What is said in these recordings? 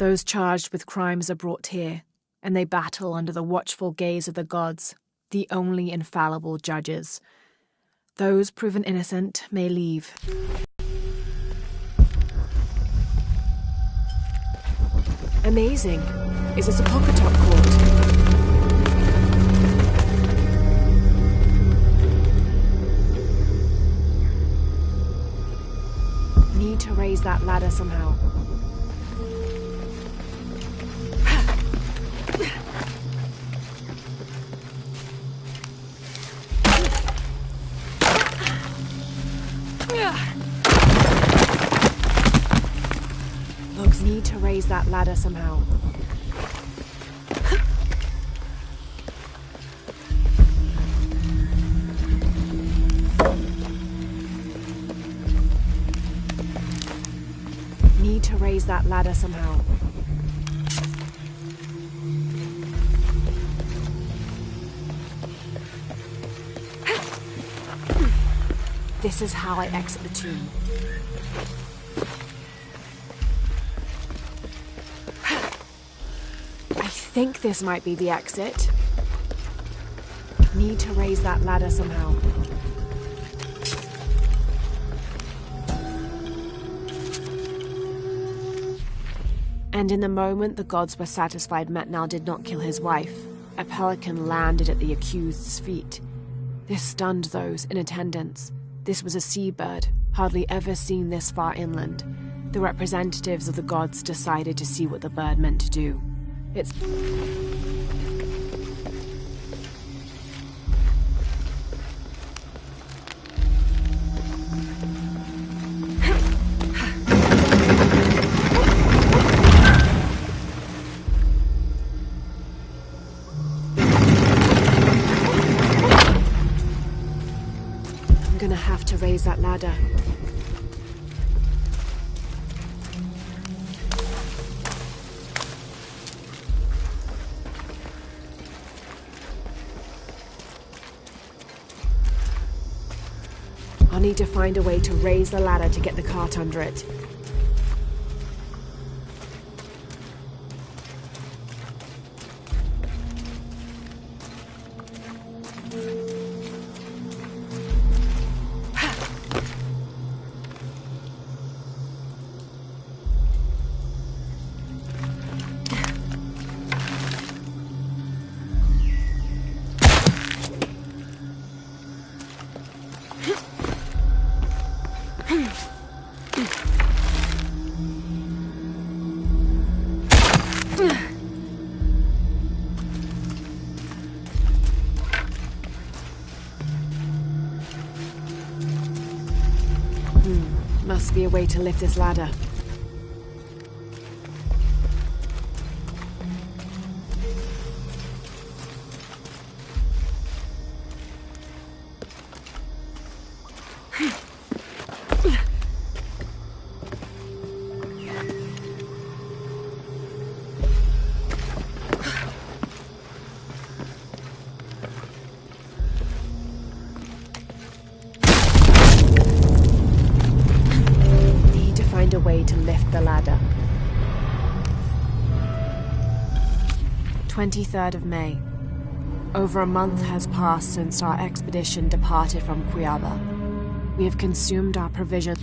Those charged with crimes are brought here, and they battle under the watchful gaze of the gods, the only infallible judges. Those proven innocent may leave. Amazing. Is this a pocket-top court? Need to raise that ladder somehow. Looks need to raise that ladder somehow. Need to raise that ladder somehow. This is how I exit the tomb. I think this might be the exit. Need to raise that ladder somehow. And in the moment the gods were satisfied Metnal did not kill his wife, a pelican landed at the accused's feet. This stunned those in attendance. This was a seabird, hardly ever seen this far inland. The representatives of the gods decided to see what the bird meant to do. It's... I'm gonna have to raise that ladder. I'll need to find a way to raise the ladder to get the cart under it. Must be a way to lift this ladder. A way to lift the ladder. 23rd of May. Over a month has passed since our expedition departed from Cuiaba. We have consumed our provisions.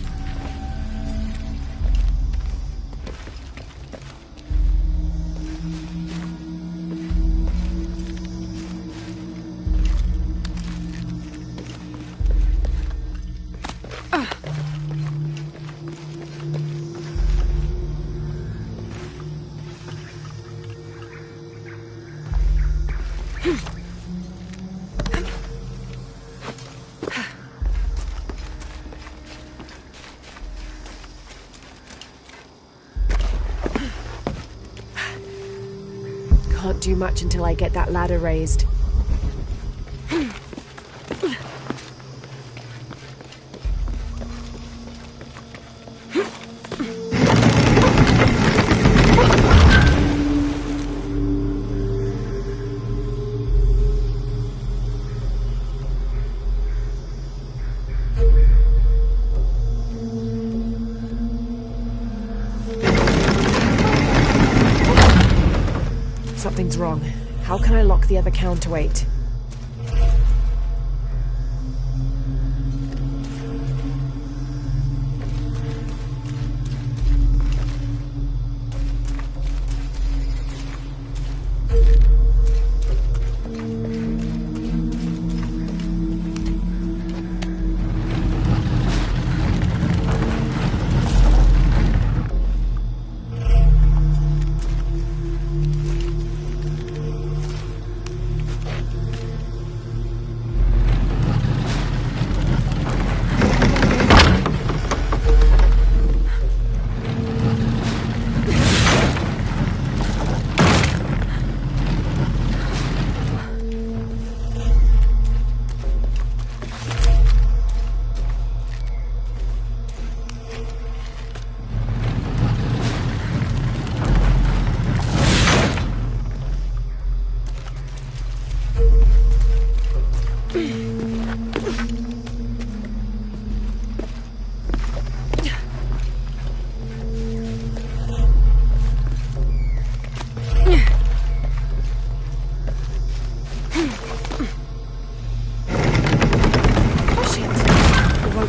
Can't do much until I get that ladder raised. Something's wrong. How can I lock the other counterweight?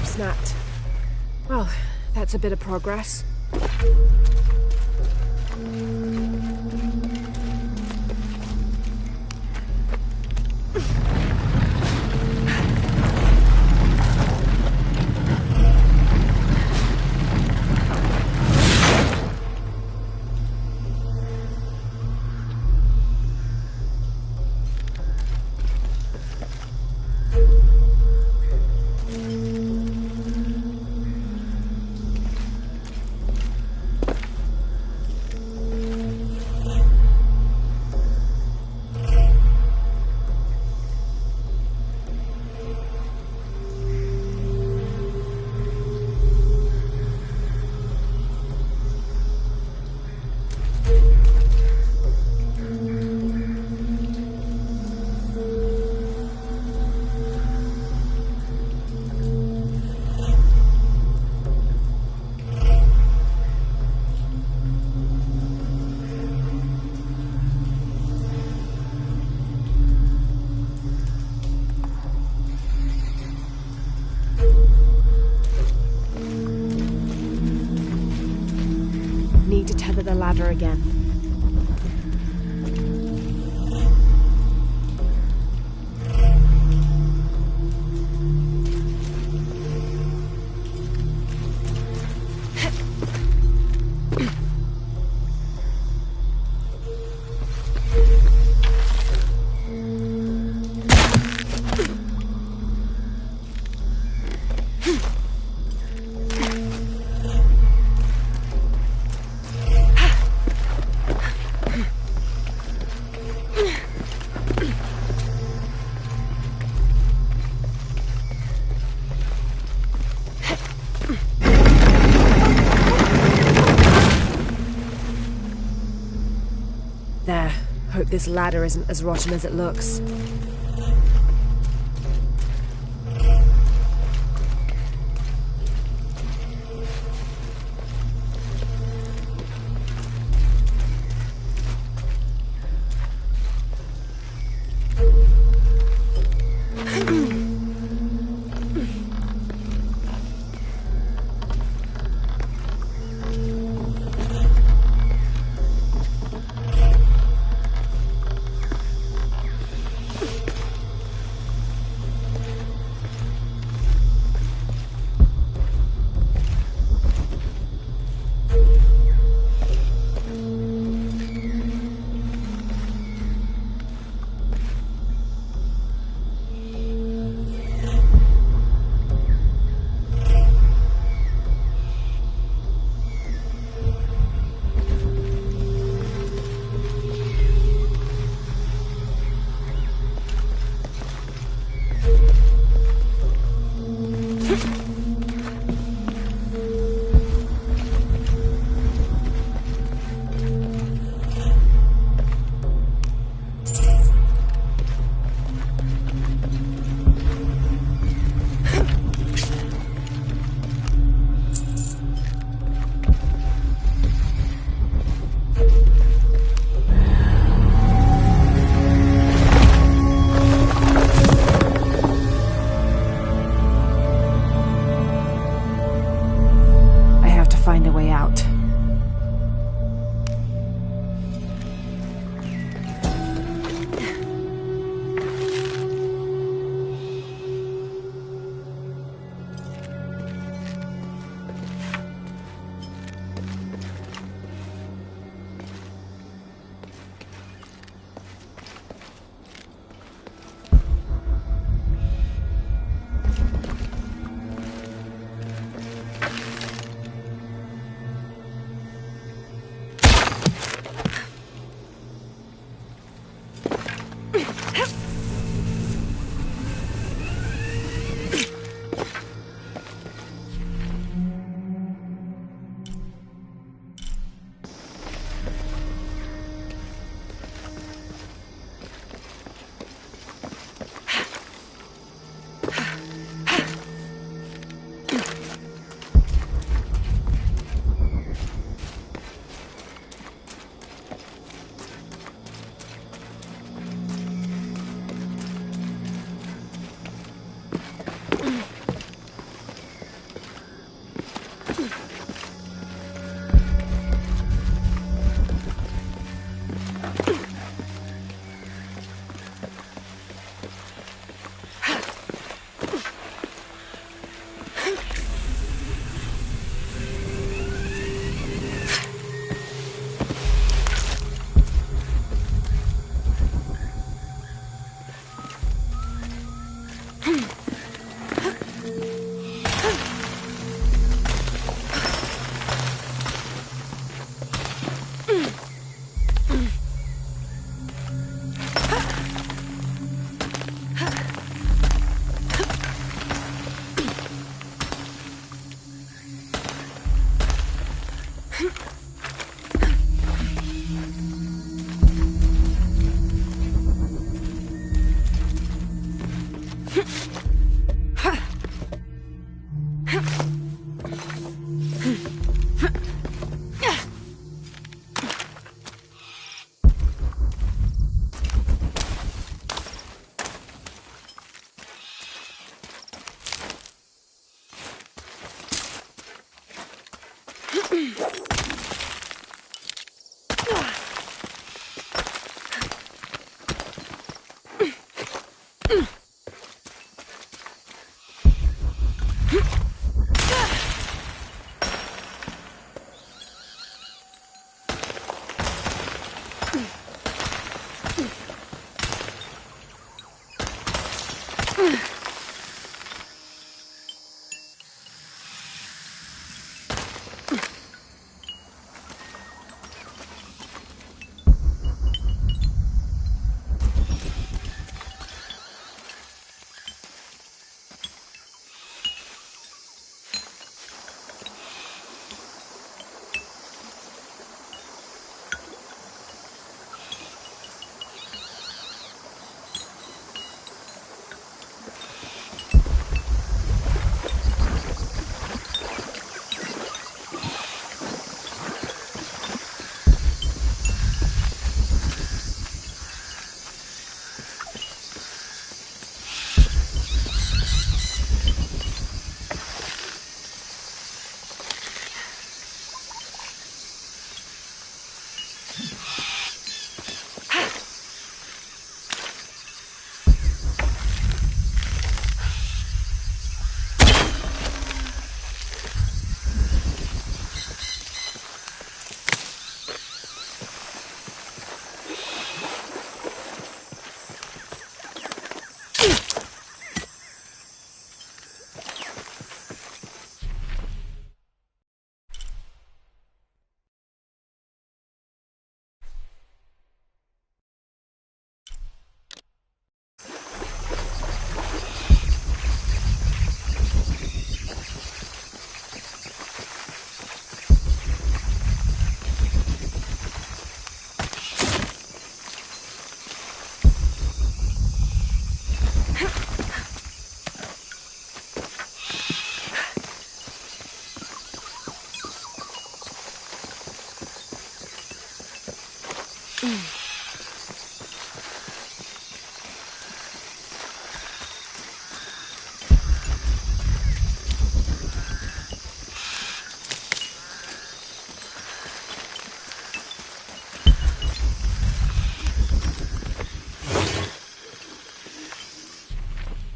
Snapped. Well, that's a bit of progress. Need to tether the ladder again. There. Hope this ladder isn't as rotten as it looks.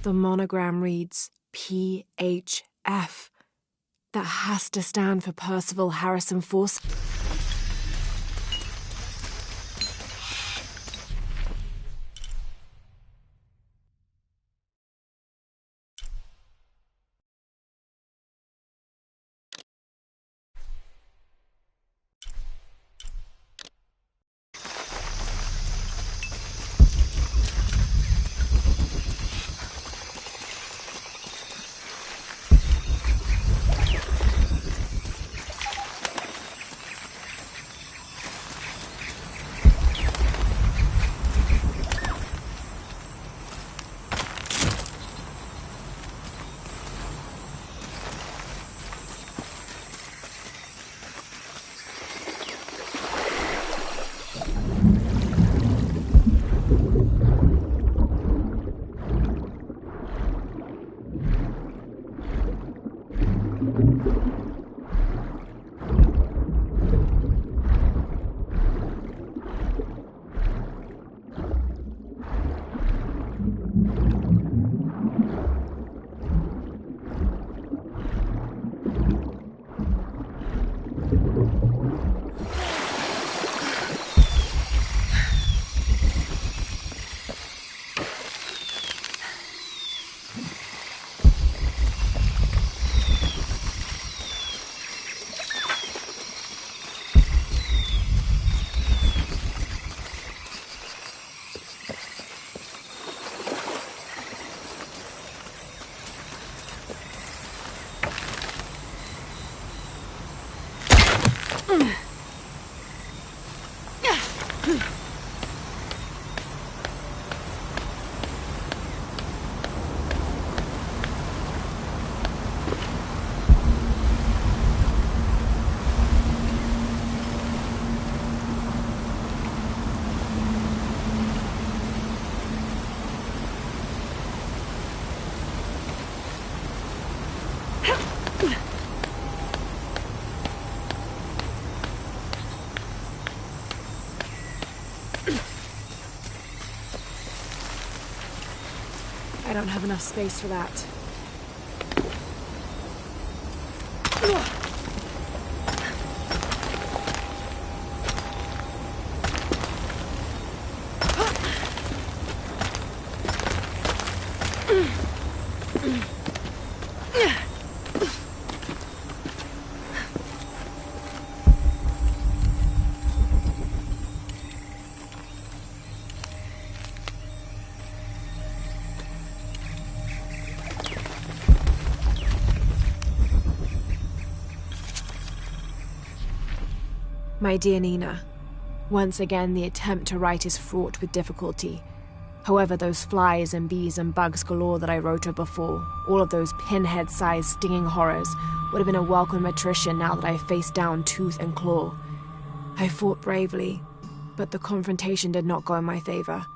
The monogram reads PHF. That has to stand for Percival Harrison Force. I don't have enough space for that. My dear Nina, once again the attempt to write is fraught with difficulty. However, those flies and bees and bugs galore that I wrote of before, all of those pinhead-sized stinging horrors, would have been a welcome attrition now that I faced down tooth and claw. I fought bravely, but the confrontation did not go in my favor.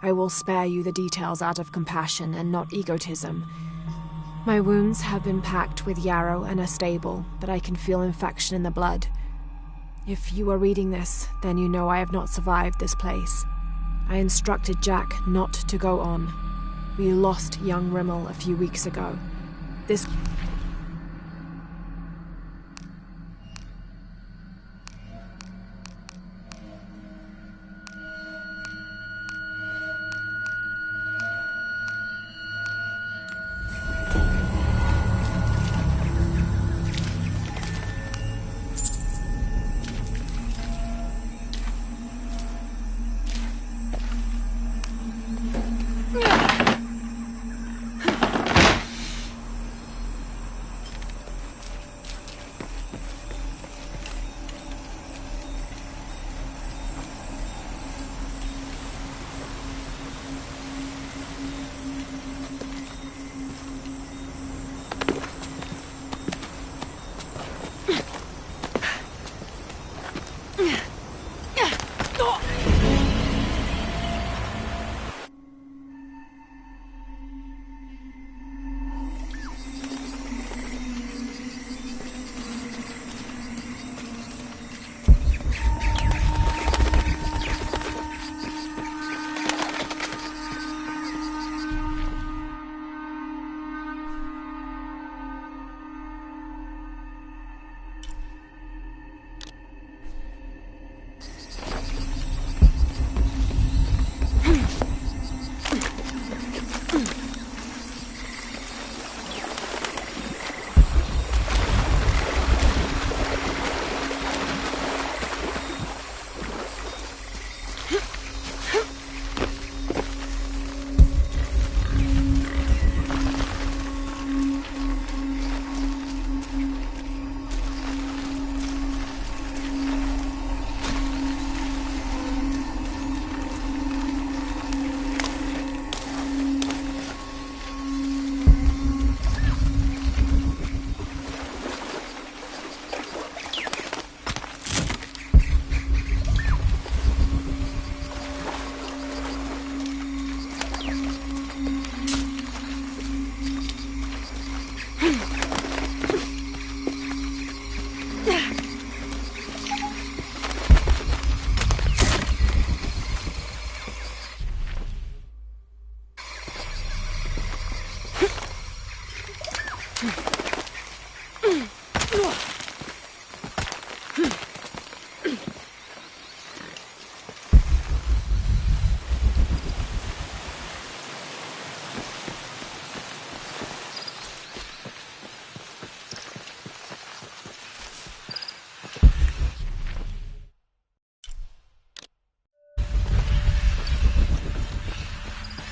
I will spare you the details out of compassion and not egotism. My wounds have been packed with yarrow and are stable, but I can feel infection in the blood. If you are reading this, then you know I have not survived this place. I instructed Jack not to go on. We lost young Rimmel a few weeks ago. This...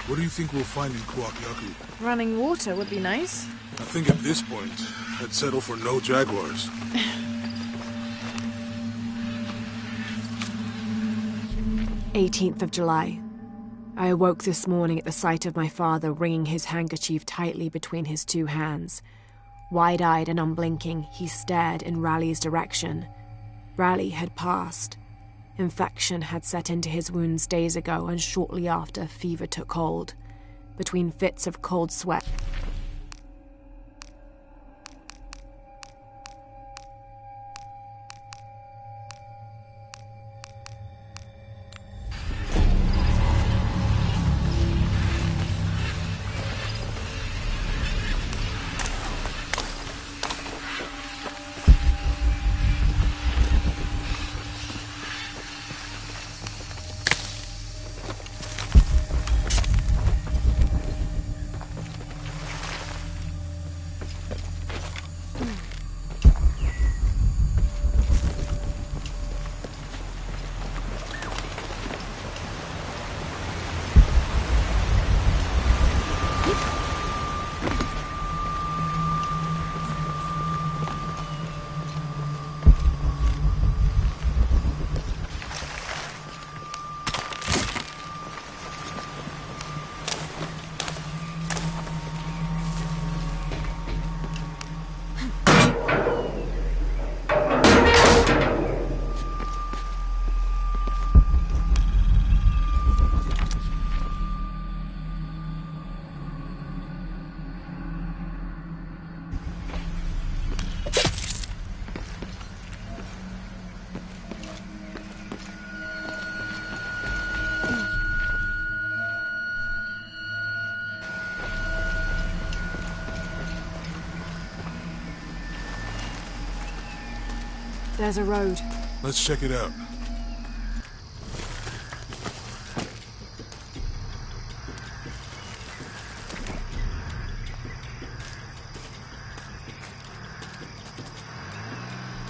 What do you think we'll find in Kuakyaku? Running water would be nice. I think at this point, I'd settle for no jaguars. 18th of July. I awoke this morning at the sight of my father wringing his handkerchief tightly between his two hands. Wide-eyed and unblinking, he stared in Raleigh's direction. Raleigh had passed. Infection had set into his wounds days ago, and shortly after, fever took hold. Between fits of cold sweat, There's a road. Let's check it out.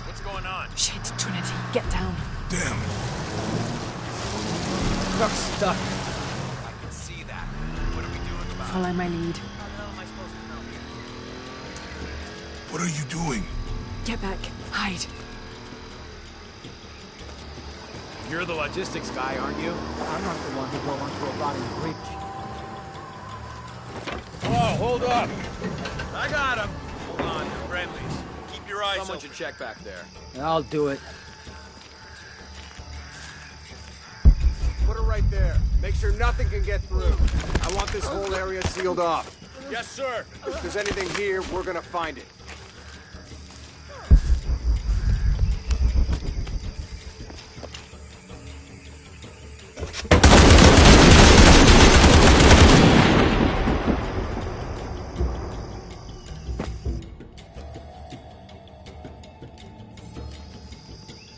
What's going on? Shit, Trinity, get down. Damn. Truck's stuck. I can see that. What are we doing about it? Follow my lead. How the hell am I supposed to know here? What are you doing? Get back. Hide. You're the logistics guy, aren't you? I'm not the one who drove onto a rotting bridge. Oh, hold up! I got him! Hold on, you're friendlies. Keep your eyes open. Someone should check back there. I'll do it. Put her right there. Make sure nothing can get through. I want this whole area sealed off. Yes, sir! If there's anything here, we're gonna find it.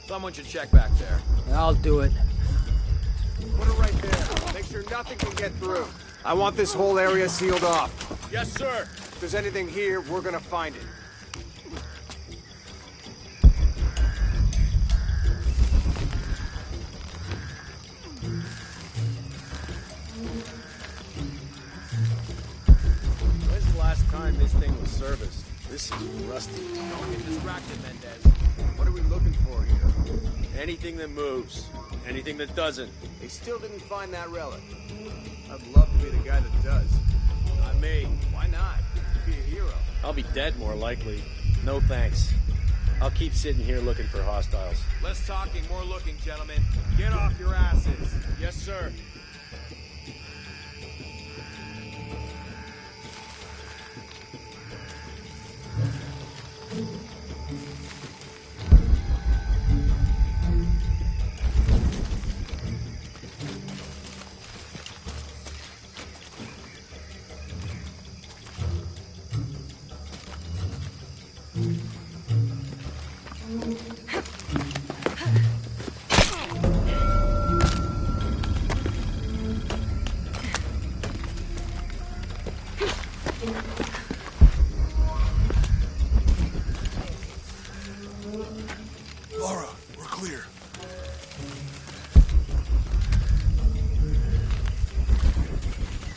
Someone should check back there. I'll do it. Put her right there. Make sure nothing can get through. I want this whole area sealed off. Yes, sir! If there's anything here, we're gonna find it. When's the last time this thing was serviced? This is rusty. Don't get distracted, Mendez. What are we looking for here? Anything that moves. Anything that doesn't. They still didn't find that relic. I'd love to be the guy that does. Not me. Why not? You'd be a hero. I'll be dead more likely. No thanks. I'll keep sitting here looking for hostiles. Less talking, more looking, gentlemen. Get off your asses. Yes, sir. Laura, we're clear.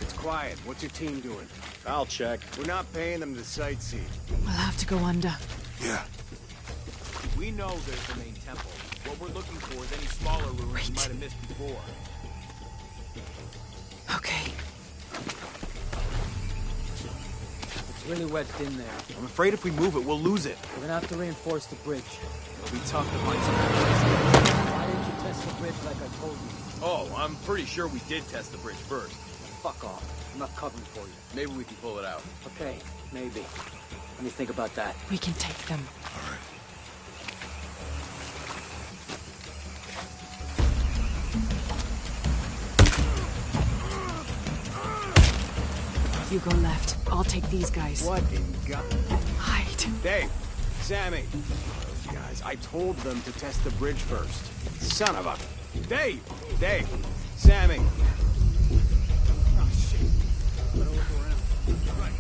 It's quiet. What's your team doing? I'll check. We're not paying them to sightsee. We'll have to go under. Yeah. We know there's the main temple. What we're looking for is any smaller ruins we Wait. might have missed before. Okay. It's really wedged in there. I'm afraid if we move it, we'll lose it. We're gonna have to reinforce the bridge. It'll be tough to find some places. Why didn't you test the bridge like I told you? Oh, I'm pretty sure we did test the bridge first. Fuck off. I'm not covering for you. Maybe we can pull it out. Okay, maybe. Let me think about that. We can take them. All right. You go left. I'll take these guys. What in God? Hide. Dave, Sammy. Those guys. I told them to test the bridge first. Son of a... Dave! Dave! Sammy! Oh, shit. Better look around. Right.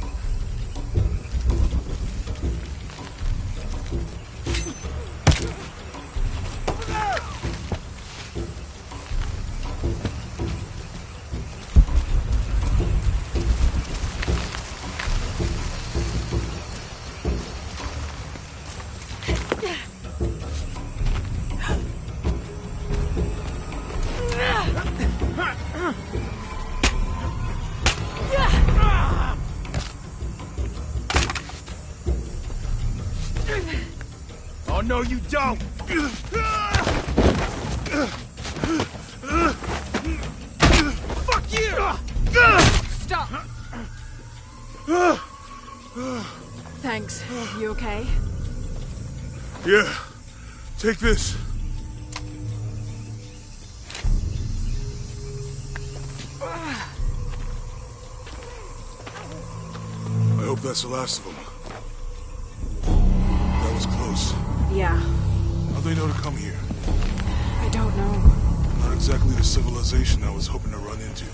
Oh, no, you don't! Fuck you! Stop! Thanks. You okay? Yeah. Take this. I hope that's the last of them. That was close. Yeah. I'll How'd they know to come here? I don't know. Not exactly the civilization I was hoping to run into.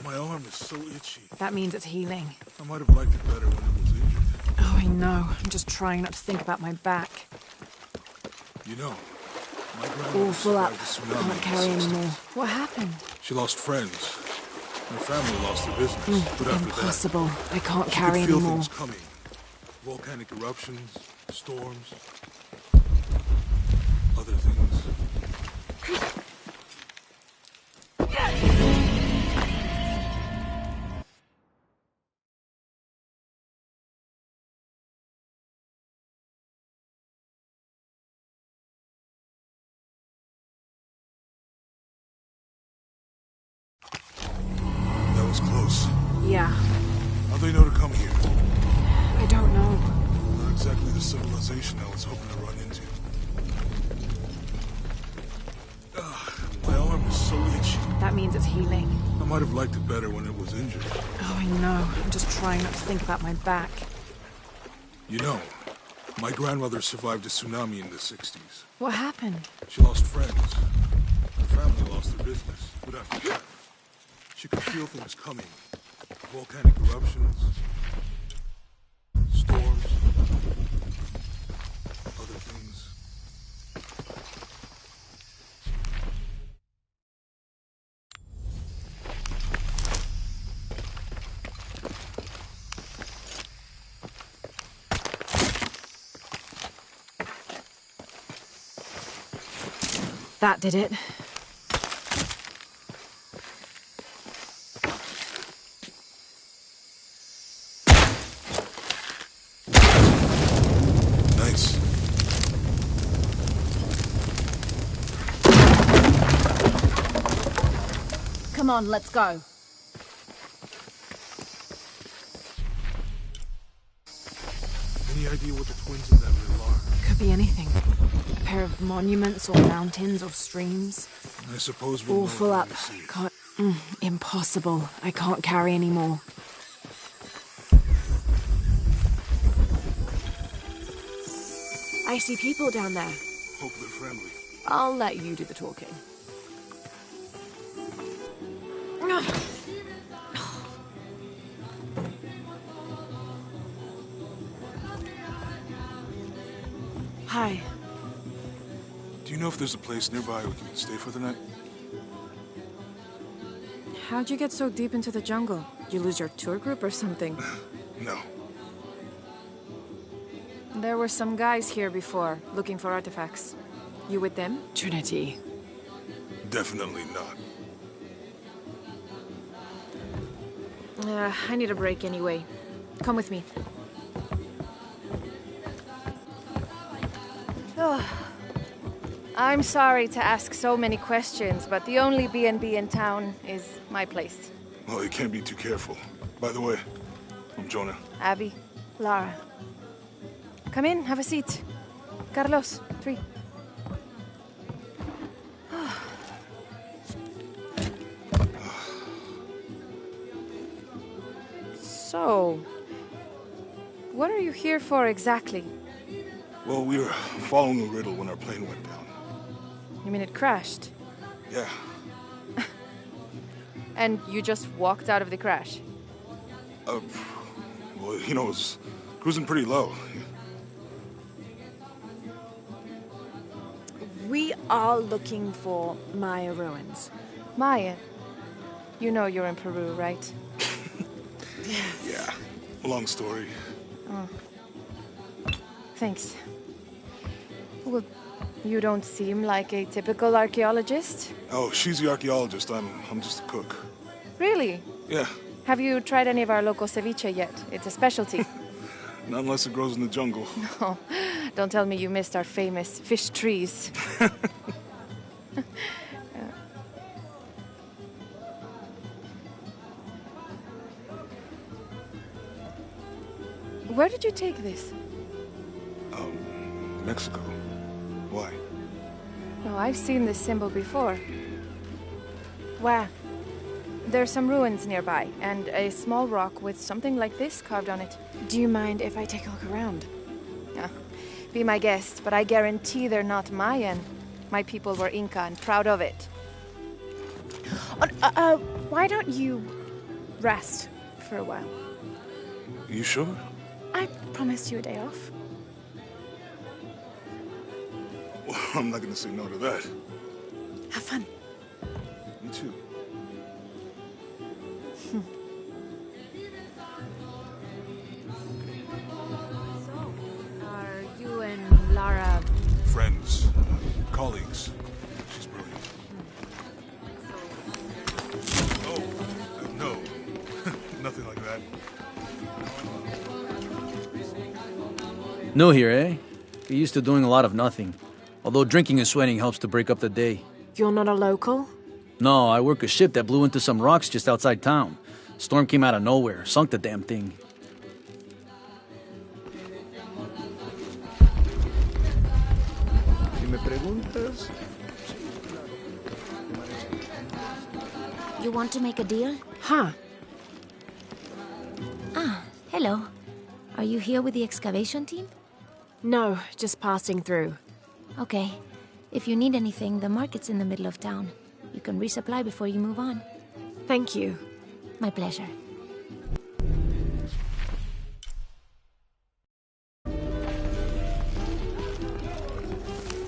My arm is so itchy. That means it's healing. I might have liked it better when it was injured. Oh, I know. I'm just trying not to think about my back. You know, my grandmother All full up. survived the tsunami Can't in carry the 60s. anymore. What happened? She lost friends. My family lost their business. But after Impossible. I can't that, carry she could feel anymore. things coming. Volcanic eruptions, storms, other things. That was close. Yeah. How'd they know to come here? I don't know. Not exactly the civilization I was hoping to run into. My arm is so itchy. That means it's healing. I might have liked it better when it was injured. Oh, I know. I'm just trying not to think about my back. You know, my grandmother survived a tsunami in the 60s. What happened? She lost friends. Her family lost their business. But after that, she could feel things coming. Volcanic eruptions, storms, other things. That did it. Nice. Come on, let's go. Any idea what the twins in that riddle are? Could be anything. A pair of monuments or mountains or streams. I suppose we'll All know full when up. we see it. Can't... impossible. I can't carry anymore. I see people down there. Hope they're friendly. I'll let you do the talking. Hi. Do you know if there's a place nearby we can stay for the night? How'd you get so deep into the jungle? You lose your tour group or something? No. There were some guys here before, looking for artifacts. You with them? Trinity. Definitely not. I need a break anyway. Come with me. Oh. I'm sorry to ask so many questions, but the only B&B in town is my place. Well, you can't be too careful. By the way, I'm Jonah. Abby, Lara. Come in, have a seat. Carlos, 3. So, what are you here for exactly? Well, we were following a riddle when our plane went down. You mean it crashed? Yeah. And you just walked out of the crash? Well, you know, it was cruising pretty low. We are looking for Maya ruins. Maya, you know you're in Peru, right? Yeah. Long story. Thanks. Well, you don't seem like a typical archaeologist. Oh, she's the archaeologist. I'm just a cook. Really? Yeah, Have you tried any of our local ceviche yet? It's a specialty. not unless it grows in the jungle. Oh, don't tell me you missed our famous fish trees. Where did you take this? Mexico. Why? Oh, I've seen this symbol before. Where? There's some ruins nearby, and a small rock with something like this carved on it. Do you mind if I take a look around? Ah, be my guest, but I guarantee they're not Mayan. My people were Inca and proud of it. Why don't you rest for a while? You sure? I promised you a day off. Well, I'm not gonna say no to that. Have fun. Me too. Are you and Lara... Friends, colleagues. She's brilliant. Oh, no. Nothing like that. New here, eh? You're used to doing a lot of nothing. Although drinking and sweating helps to break up the day. You're not a local? No, I work a ship that blew into some rocks just outside town. Storm came out of nowhere, sunk the damn thing. Si me preguntas, You want to make a deal? Huh. Ah, hello. Are you here with the excavation team? No, just passing through. Okay. If you need anything, the market's in the middle of town. You can resupply before you move on. Thank you. My pleasure.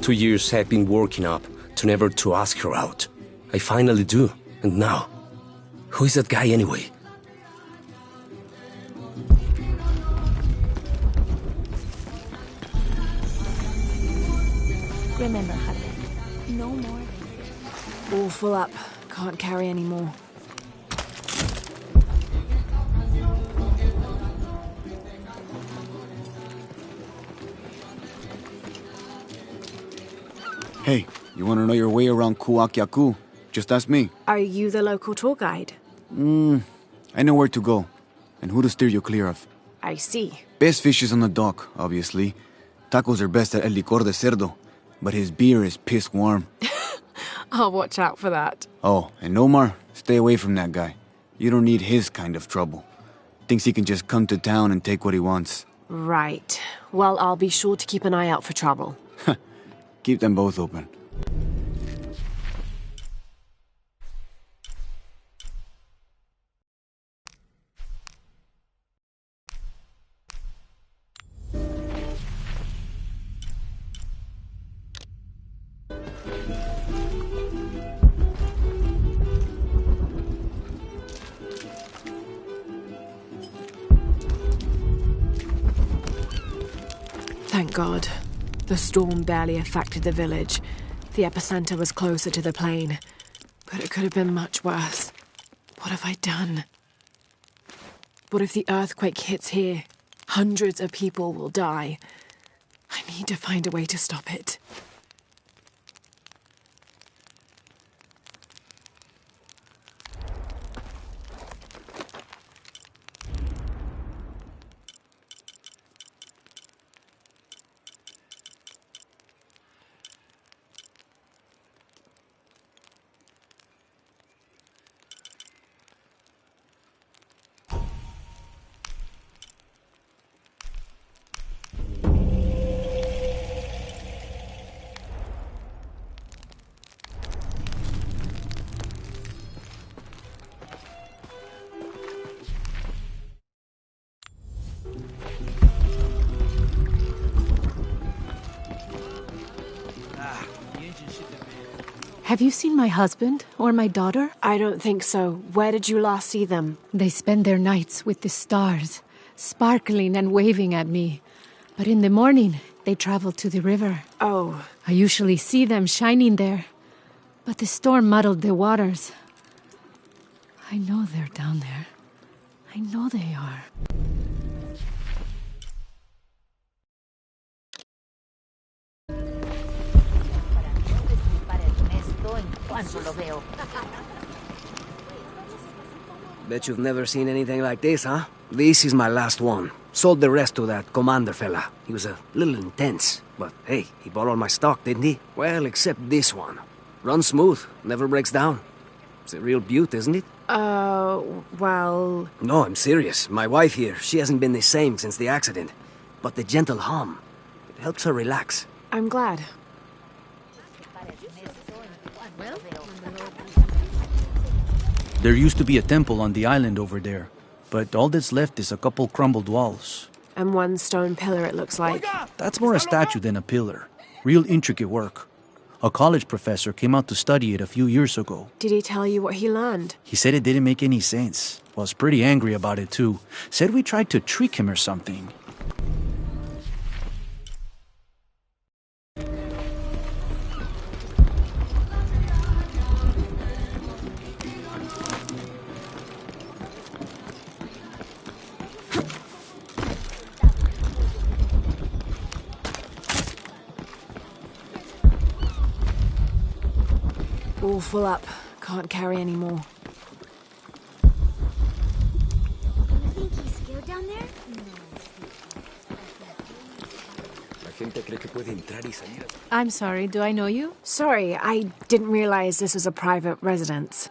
Two years I've been working up to never to ask her out. I finally do, and now, who is that guy anyway? Remember, Javier, no more. All full up. Can't carry any more. Hey, you want to know your way around Kuakyaku? Just ask me. Are you the local tour guide? I know where to go, and who to steer you clear of. I see. Best fish is on the dock, obviously. Tacos are best at El Licor de Cerdo, but his beer is piss warm. I'll watch out for that. Oh, and Omar, stay away from that guy. You don't need his kind of trouble. Thinks he can just come to town and take what he wants. Right. Well, I'll be sure to keep an eye out for trouble. Keep them both open. Thank God. The storm barely affected the village. The epicenter was closer to the plain. But it could have been much worse. What have I done? What if the earthquake hits here? Hundreds of people will die. I need to find a way to stop it. Have you seen my husband or my daughter? I don't think so. Where did you last see them? They spend their nights with the stars, sparkling and waving at me. But in the morning, they travel to the river. Oh. I usually see them shining there. But the storm muddled the waters. I know they're down there. I know they are. Bet you've never seen anything like this, huh? This is my last one. Sold the rest to that commander fella. He was a little intense, but hey, he bought all my stock, didn't he? Well, except this one. Runs smooth, never breaks down. It's a real beaut, isn't it? Well... No, I'm serious. My wife here, she hasn't been the same since the accident. But the gentle hum, it helps her relax. I'm glad. There used to be a temple on the island over there, but all that's left is a couple crumbled walls. And one stone pillar, it looks like. That's more a statue than a pillar. Real intricate work. A college professor came out to study it a few years ago. Did he tell you what he learned? He said it didn't make any sense. Was pretty angry about it too. Said we tried to trick him or something. All full up. Can't carry any more. You think he's scared down there? I'm sorry, do I know you? Sorry, I didn't realize this was a private residence.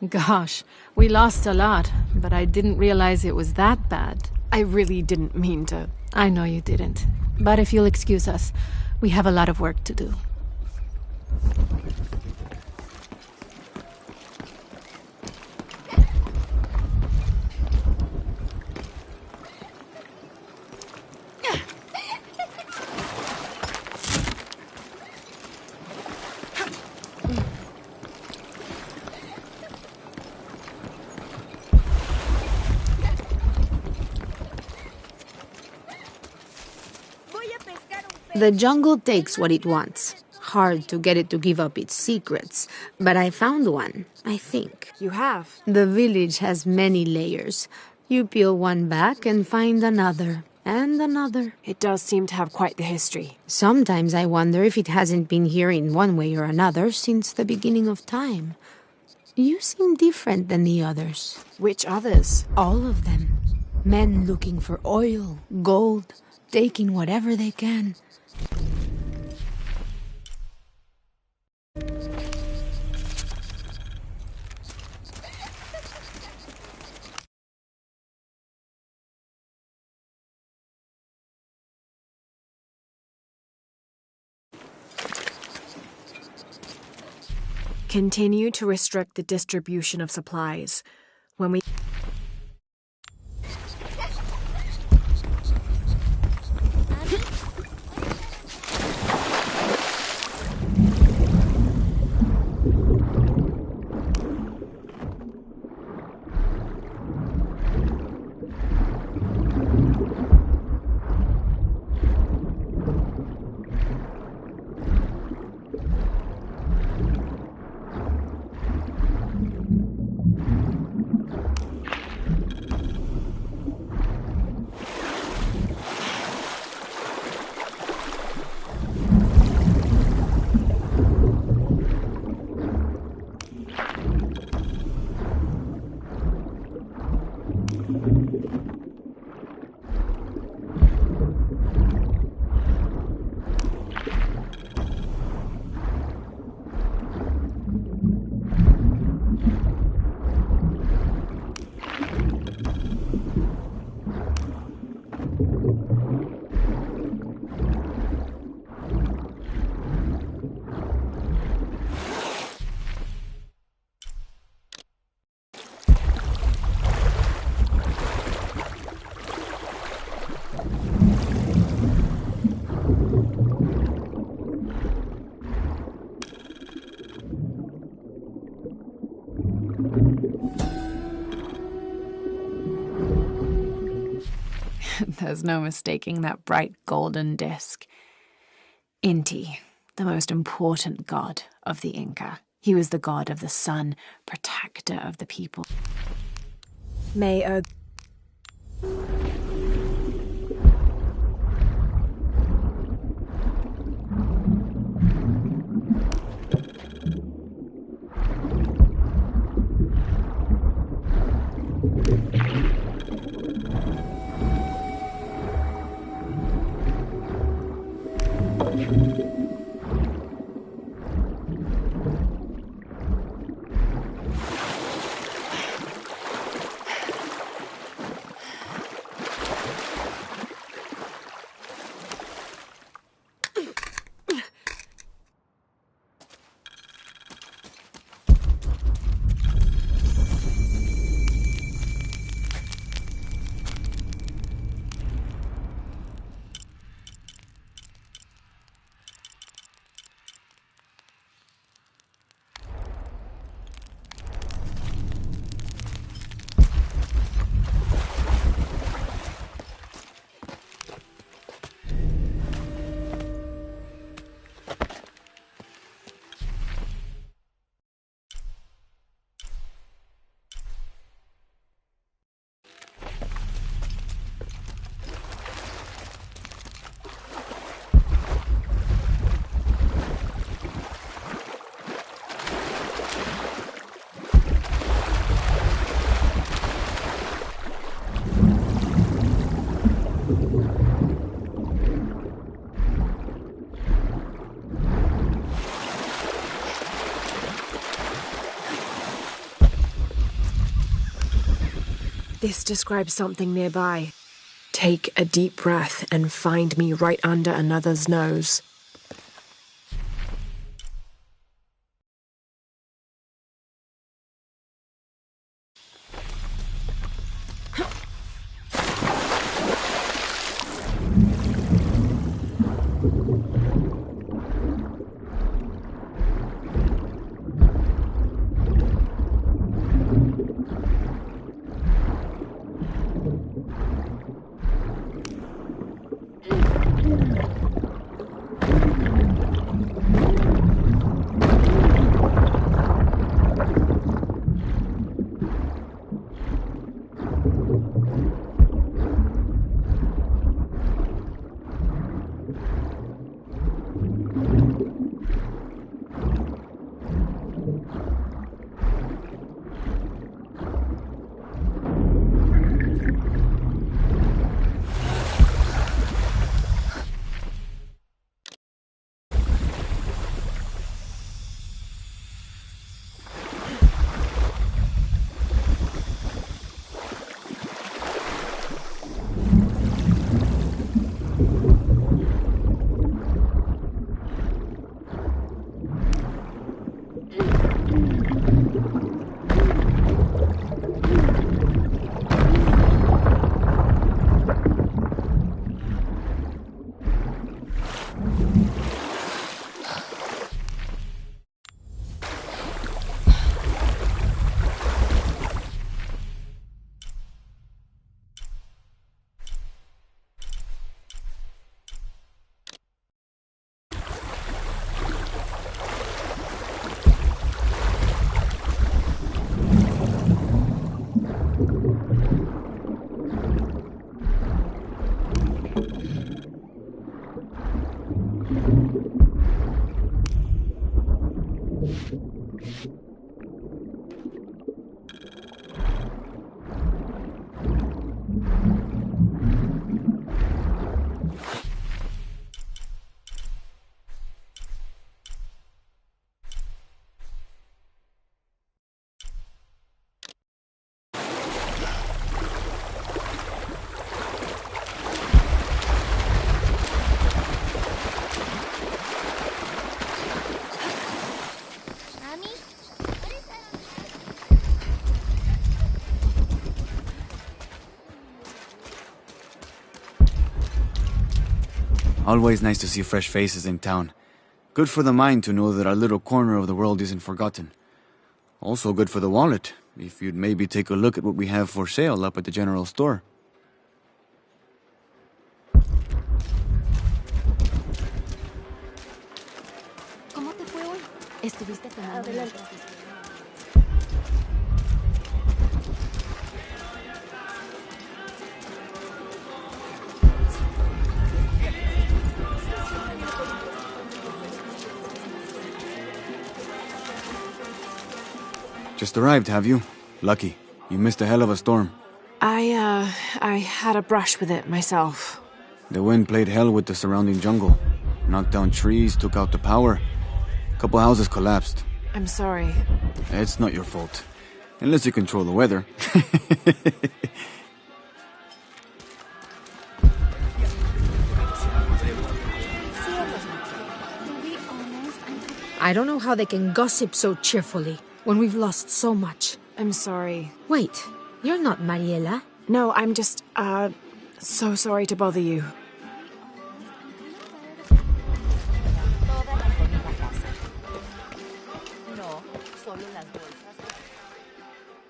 Gosh, we lost a lot, but I didn't realize it was that bad. I really didn't mean to. I know you didn't. But if you'll excuse us, we have a lot of work to do. The jungle takes what it wants. Hard to get it to give up its secrets. But I found one, I think. You have? The village has many layers. You peel one back and find another, and another. It does seem to have quite the history. Sometimes I wonder if it hasn't been here in one way or another since the beginning of time. You seem different than the others. Which others? All of them. Men looking for oil, gold, taking whatever they can. Continue to restrict the distribution of supplies. When we... There's no mistaking that bright golden disk. Inti, the most important god of the Inca. He was the god of the sun, protector of the people. May a This describes something nearby. Take a deep breath and find me right under another's nose. Always nice to see fresh faces in town. Good for the mind to know that our little corner of the world isn't forgotten. Also good for the wallet, if you'd maybe take a look at what we have for sale up at the general store. Estuviste tomando unas clases. Just arrived, have you? Lucky. You missed a hell of a storm. I had a brush with it myself. The wind played hell with the surrounding jungle. Knocked down trees, took out the power. A couple houses collapsed. I'm sorry. It's not your fault. Unless you control the weather. I don't know how they can gossip so cheerfully when we've lost so much. I'm sorry. Wait, you're not Mariela. No, I'm just, so sorry to bother you.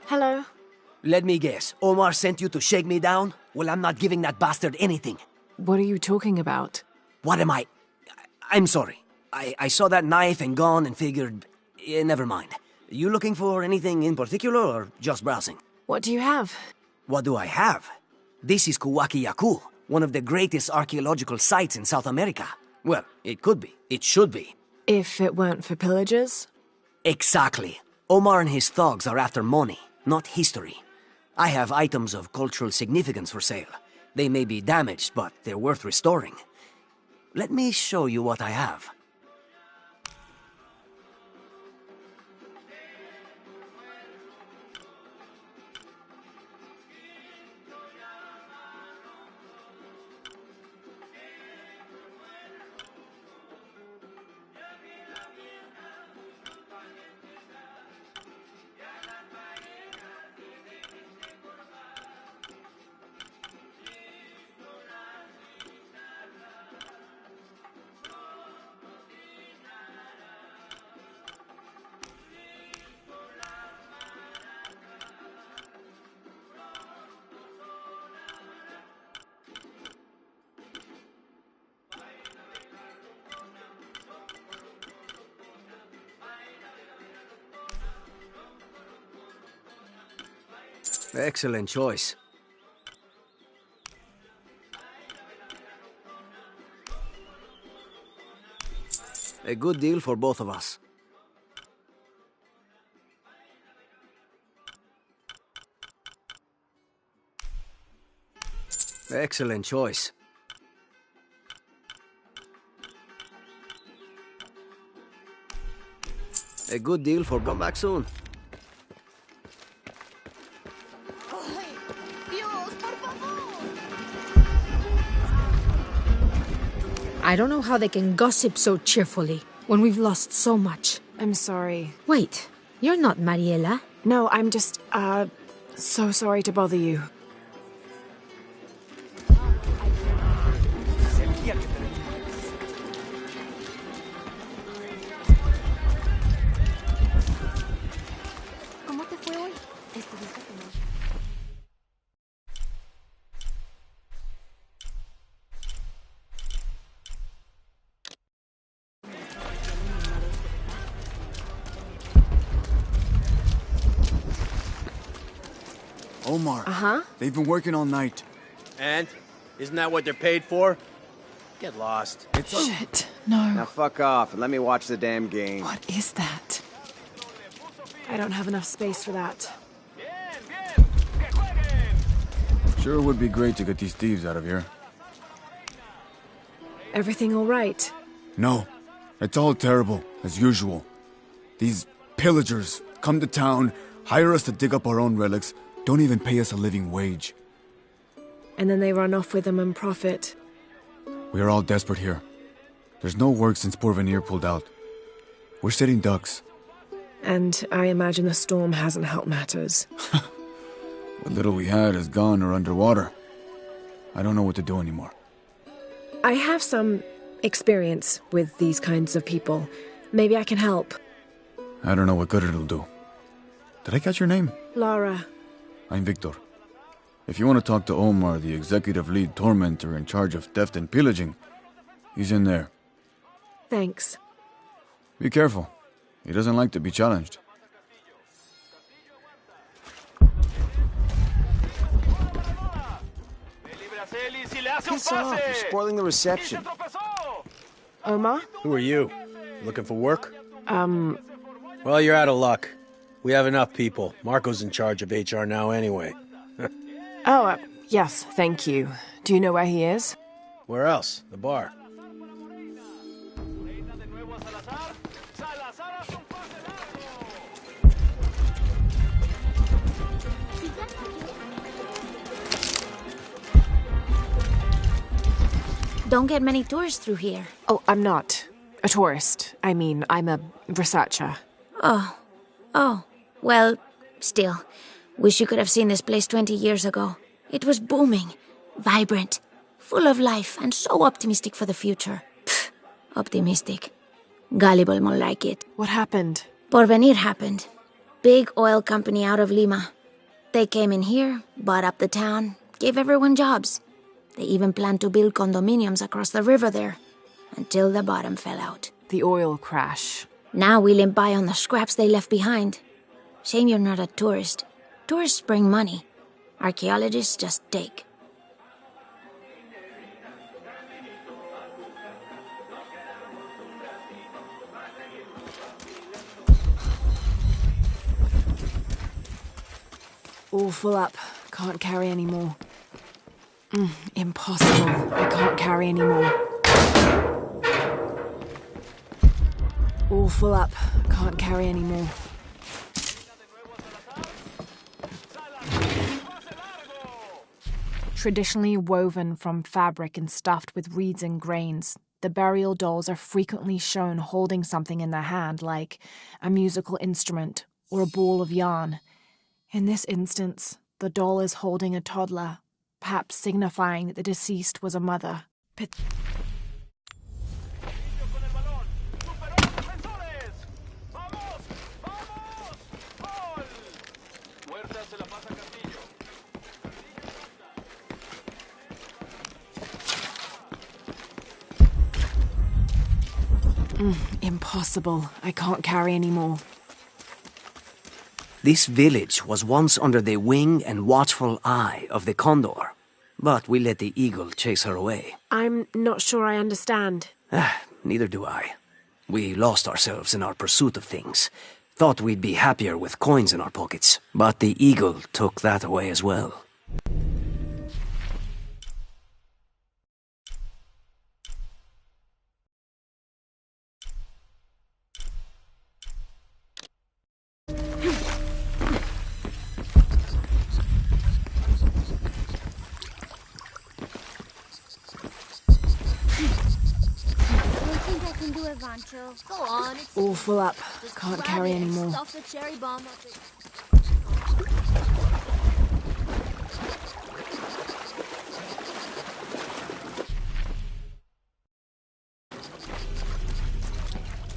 Hello? Let me guess. Omar sent you to shake me down? Well, I'm not giving that bastard anything. What are you talking about? What am I? I'm sorry. I saw that knife and gun and figured... never mind. You looking for anything in particular or just browsing? What do you have? What do I have? This is Kuwaki Yaku, one of the greatest archaeological sites in South America. Well, it could be. It should be. If it weren't for pillagers? Exactly. Omar and his thugs are after money, not history. I have items of cultural significance for sale. They may be damaged, but they're worth restoring. Let me show you what I have. Excellent choice. A good deal for both of us. Excellent choice. A good deal for... Come back soon. I don't know how they can gossip so cheerfully when we've lost so much. I'm sorry. Wait, you're not Mariela. No, I'm just, so sorry to bother you. ¿Cómo te fue hoy? ¿Estuviste con él? Omar. Uh-huh. They've been working all night. And? Isn't that what they're paid for? Get lost. It's a... Shit, no. Now fuck off and let me watch the damn game. What is that? I don't have enough space for that. Sure would be great to get these thieves out of here. Everything all right? No. It's all terrible, as usual. These pillagers come to town, hire us to dig up our own relics, don't even pay us a living wage. And then they run off with them and profit. We are all desperate here. There's no work since Porvenir pulled out. We're sitting ducks. And I imagine the storm hasn't helped matters. What little we had is gone or underwater. I don't know what to do anymore. I have some experience with these kinds of people. Maybe I can help. I don't know what good it'll do. Did I catch your name? Lara. I'm Victor. If you want to talk to Omar, the executive lead tormentor in charge of theft and pillaging, he's in there. Thanks. Be careful. He doesn't like to be challenged. Piss off, you're spoiling the reception. Omar? Who are you? Looking for work? Well, you're out of luck. We have enough people. Marco's in charge of HR now anyway. Yes, thank you. Do you know where he is? Where else? The bar. Don't get many tourists through here. Oh, I'm not a tourist. I mean, I'm a researcher. Oh. Well, still. Wish you could have seen this place 20 years ago. It was booming, vibrant, full of life, and so optimistic for the future. Pfft, optimistic. Gullible more like it. What happened? Porvenir happened. Big oil company out of Lima. They came in here, bought up the town, gave everyone jobs. They even planned to build condominiums across the river there, until the bottom fell out. The oil crash. Now we limp by on the scraps they left behind. Shame you're not a tourist. Tourists bring money. Archaeologists just take. All full up. Can't carry any more. Impossible. I can't carry any more. All full up. Can't carry any more. Traditionally woven from fabric and stuffed with reeds and grains, the burial dolls are frequently shown holding something in their hand, like a musical instrument or a ball of yarn. In this instance, the doll is holding a toddler, perhaps signifying that the deceased was a mother. Impossible. I can't carry any more. This village was once under the wing and watchful eye of the condor, but we let the eagle chase her away. I'm not sure I understand. Neither do I. We lost ourselves in our pursuit of things. Thought we'd be happier with coins in our pockets, but the eagle took that away as well. Go on, it's all full up. Can't carry any more. Stuff the cherry bomb up it.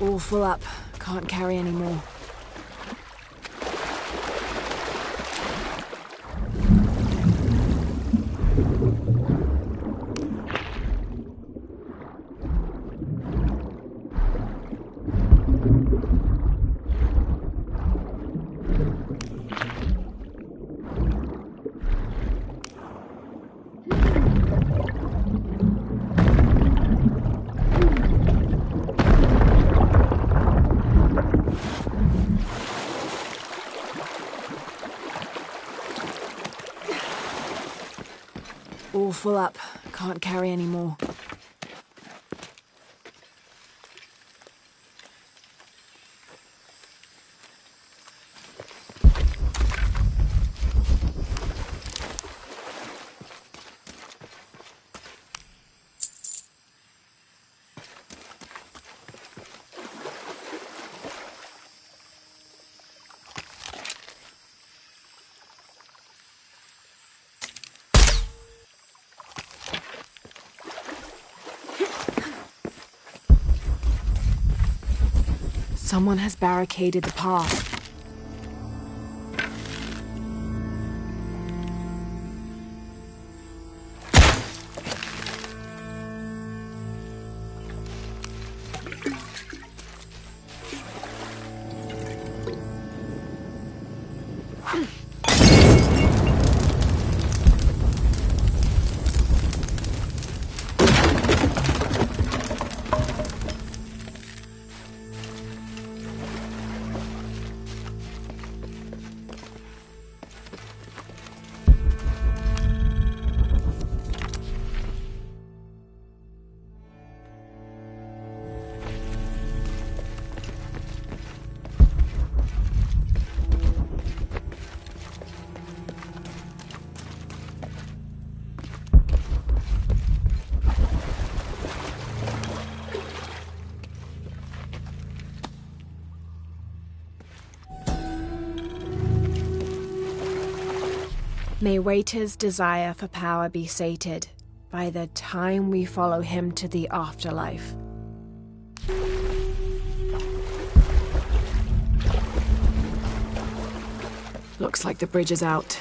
All full up. Can't carry any more. All full up. Can't carry any more. Someone has barricaded the path. May Waiter's desire for power be sated by the time we follow him to the afterlife. Looks like the bridge is out.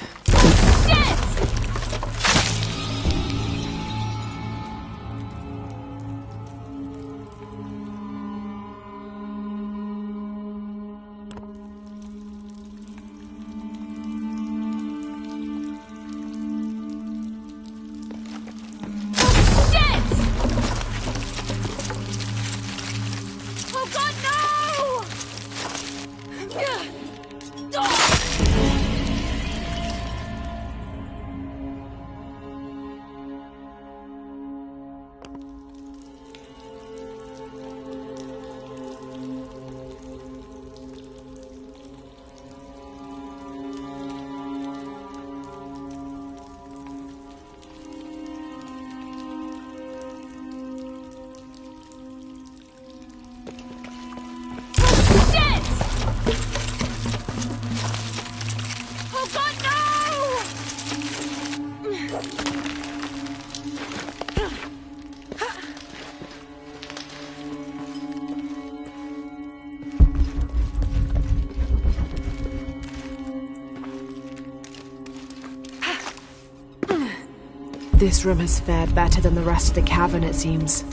This room has fared better than the rest of the cavern, it seems.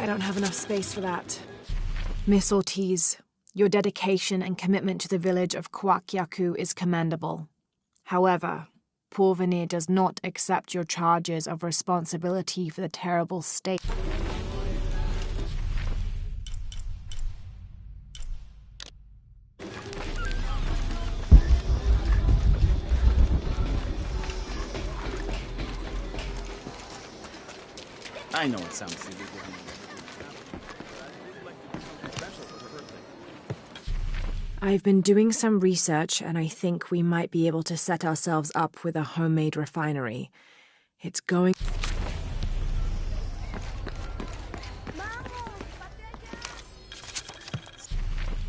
I don't have enough space for that. Miss Ortiz, Your dedication and commitment to the village of Kwakyaku is commendable. However, Porvenir does not accept your charges of responsibility for the terrible state. I know it sounds silly. I've been doing some research, and I think we might be able to set ourselves up with a homemade refinery. It's going...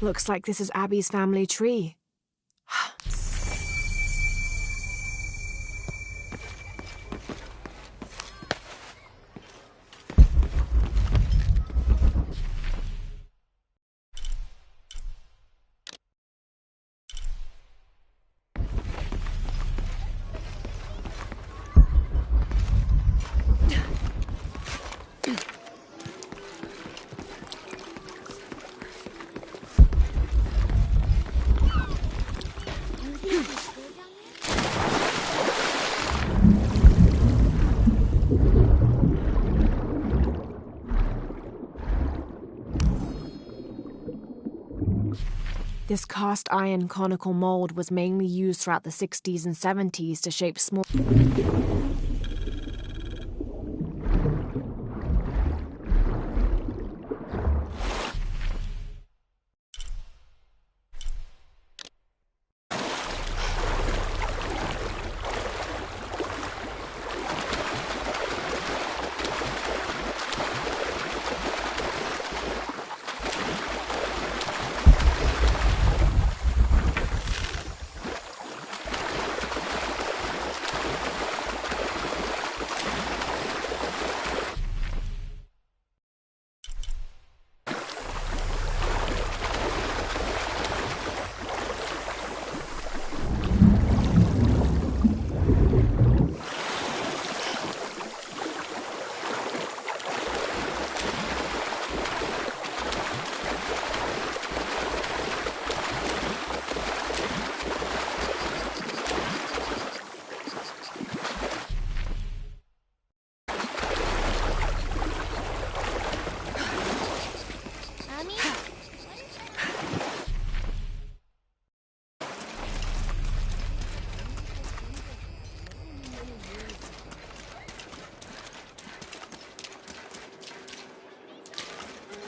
Looks like this is Abby's family tree. This cast iron conical mold was mainly used throughout the 60s and 70s to shape small...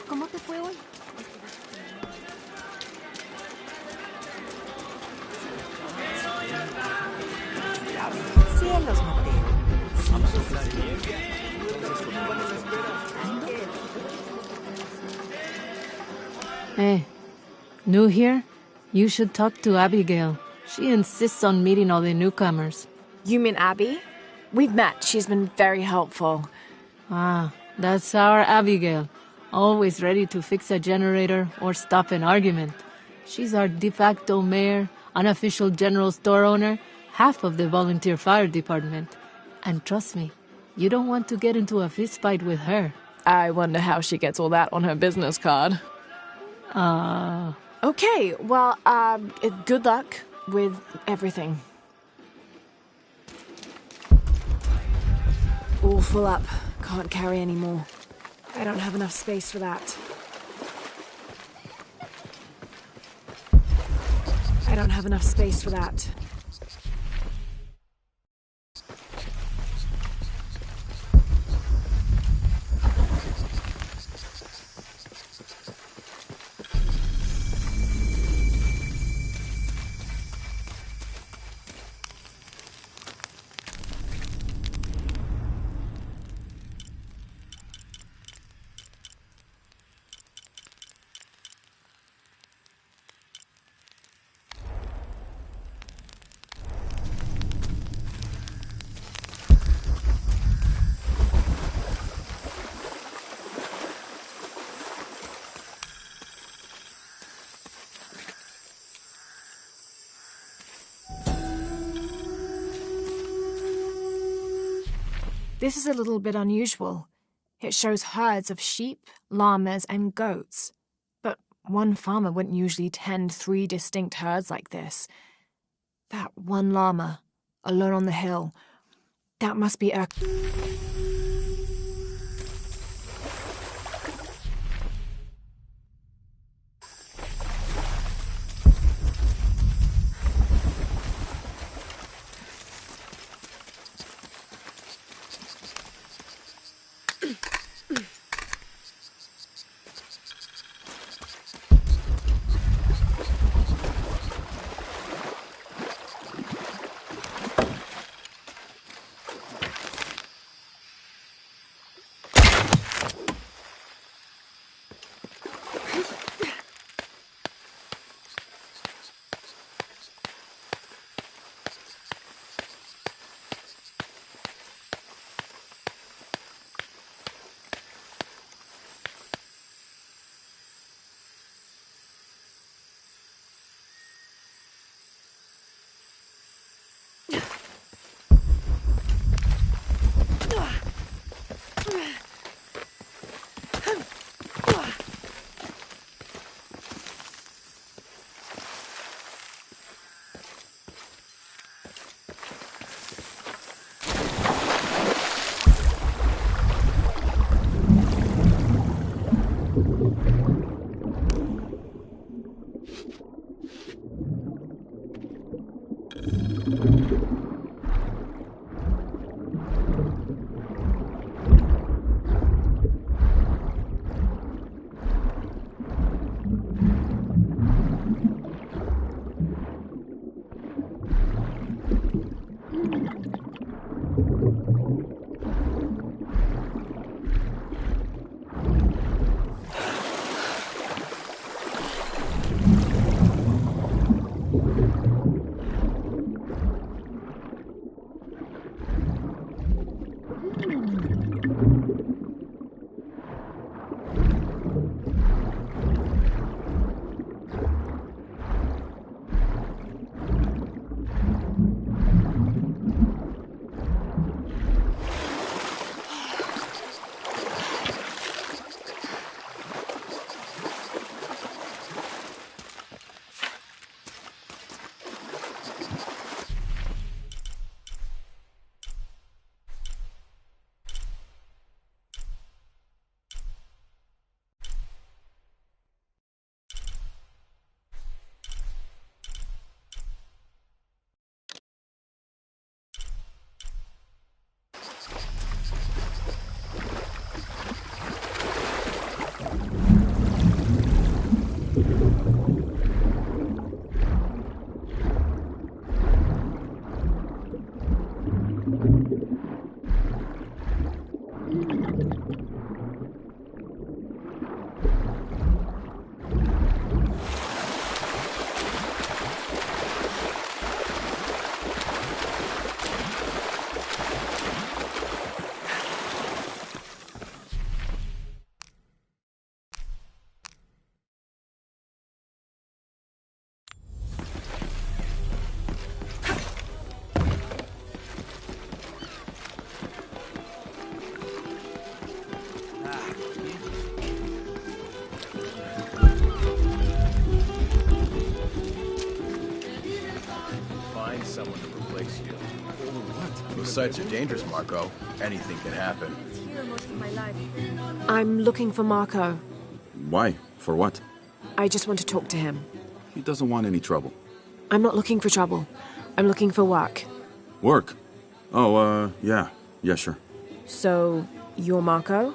¿Cómo te fue hoy? Cielos, Mateo. Hey, new here? You should talk to Abigail. She insists on meeting all the newcomers. You mean Abby? We've met. She's been very helpful. Ah, that's our Abigail. Always ready to fix a generator or stop an argument. She's our de facto mayor, unofficial general store owner, half of the volunteer fire department. And trust me, you don't want to get into a fistfight with her. I wonder how she gets all that on her business card. Okay, well, good luck with everything. All full up. Can't carry any more. I don't have enough space for that. I don't have enough space for that. This is a little bit unusual. It shows herds of sheep, llamas, and goats. But One farmer wouldn't usually tend 3 distinct herds like this. That one llama, alone on the hill, that must be a... someone to replace you. What? Those sites are dangerous, Marco. Anything can happen. Here most of my life. I'm looking for Marco. Why? For what? I just want to talk to him. He doesn't want any trouble. I'm not looking for trouble. I'm looking for work. Work? Oh, yeah. Yeah, sure. So, you're Marco?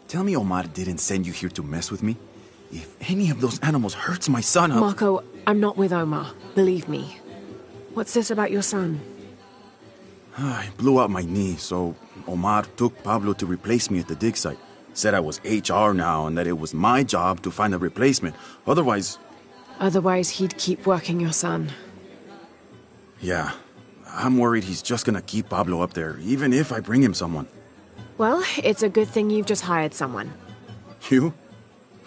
Tell me Omar didn't send you here to mess with me? If any of those animals hurts my son, I'll... Marco, I'm not with Omar. Believe me. What's this about your son? I blew out my knee, so Omar took Pablo to replace me at the dig site. Said I was HR now and that it was my job to find a replacement. Otherwise... Otherwise, he'd keep working your son. Yeah. I'm worried he's just gonna keep Pablo up there, even if I bring him someone. Well, it's a good thing you've just hired someone. You?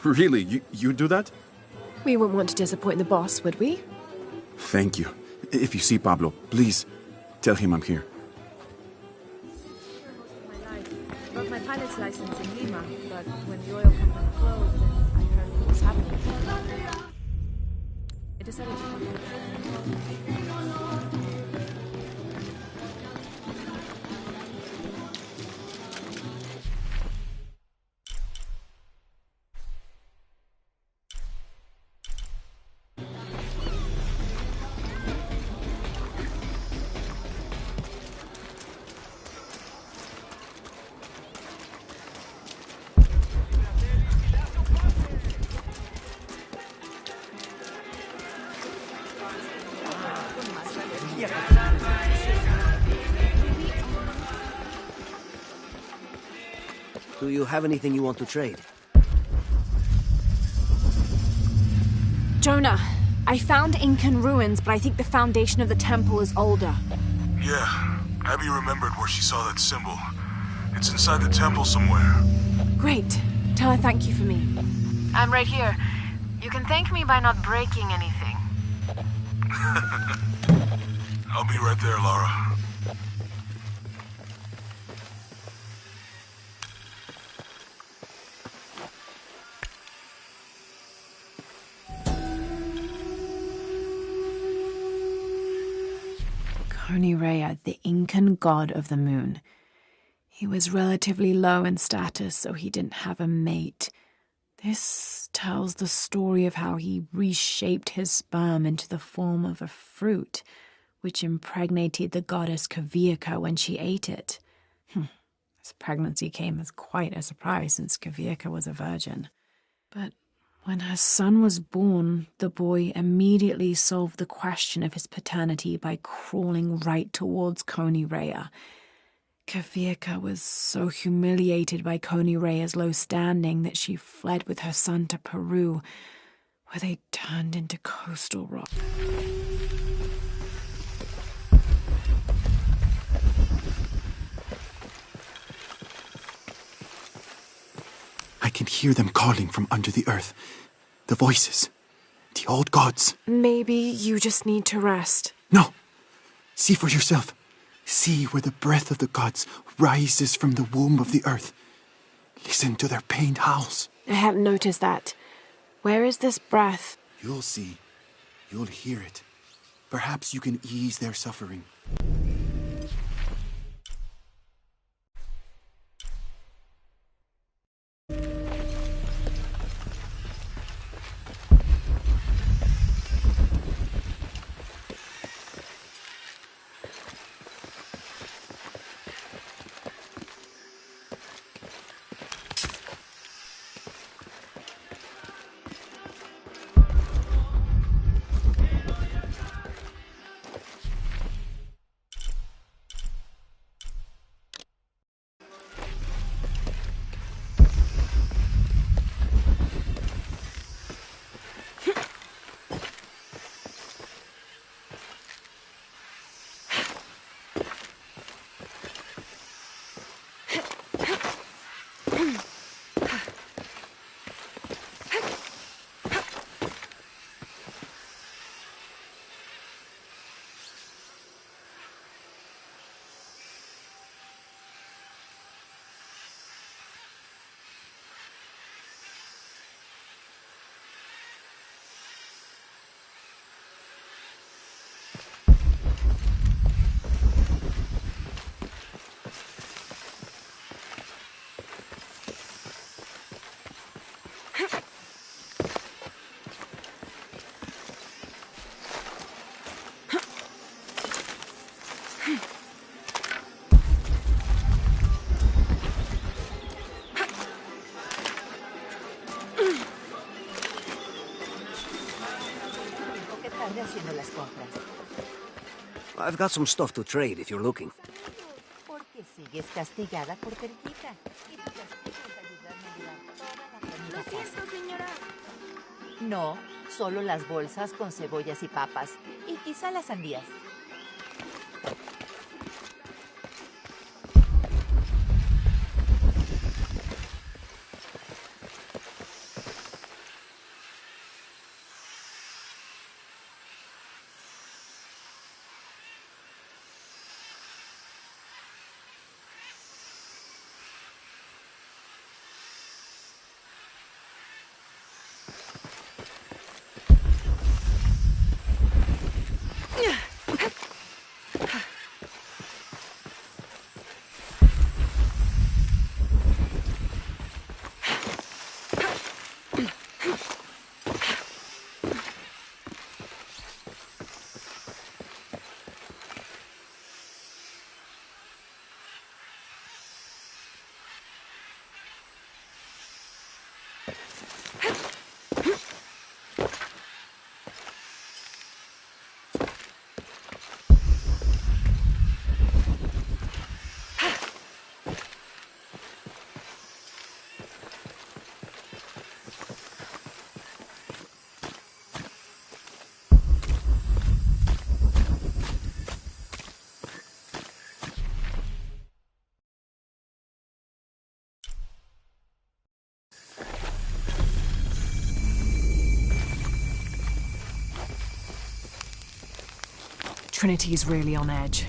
Really? You do that? We wouldn't want to disappoint the boss, would we? Thank you. If you see Pablo, please tell him I'm here. Got my pilot's license in Lima, but when the oil company closed, then I heard was happening. It decided to come back. Do you have anything you want to trade? Jonah, I found Incan ruins, but I think the foundation of the temple is older. Yeah, Abby remembered where she saw that symbol. It's inside the temple somewhere. Great. Tell her thank you for me. I'm right here. You can thank me by not breaking anything. I'll be right there, Lara. Rea, the Incan god of the moon. He was relatively low in status, so he didn't have a mate. This tells the story of how he reshaped his sperm into the form of a fruit, which impregnated the goddess Kavika when she ate it. His pregnancy came as quite a surprise since Kavika was a virgin. But when her son was born, the boy immediately solved the question of his paternity by crawling right towards Rea. Kavika was so humiliated by Rea's low standing that she fled with her son to Peru, where they turned into coastal rock. I can hear them calling from under the earth. The voices. The old gods. Maybe you just need to rest. No. See for yourself. See where the breath of the gods rises from the womb of the earth. Listen to their pained howls. I hadn't noticed that. Where is this breath? You'll see. You'll hear it. Perhaps you can ease their suffering. I've got some stuff to trade if you're looking. No, solo las bolsas con cebollas y papas. Y quizá las sandías. Trinity's really on edge.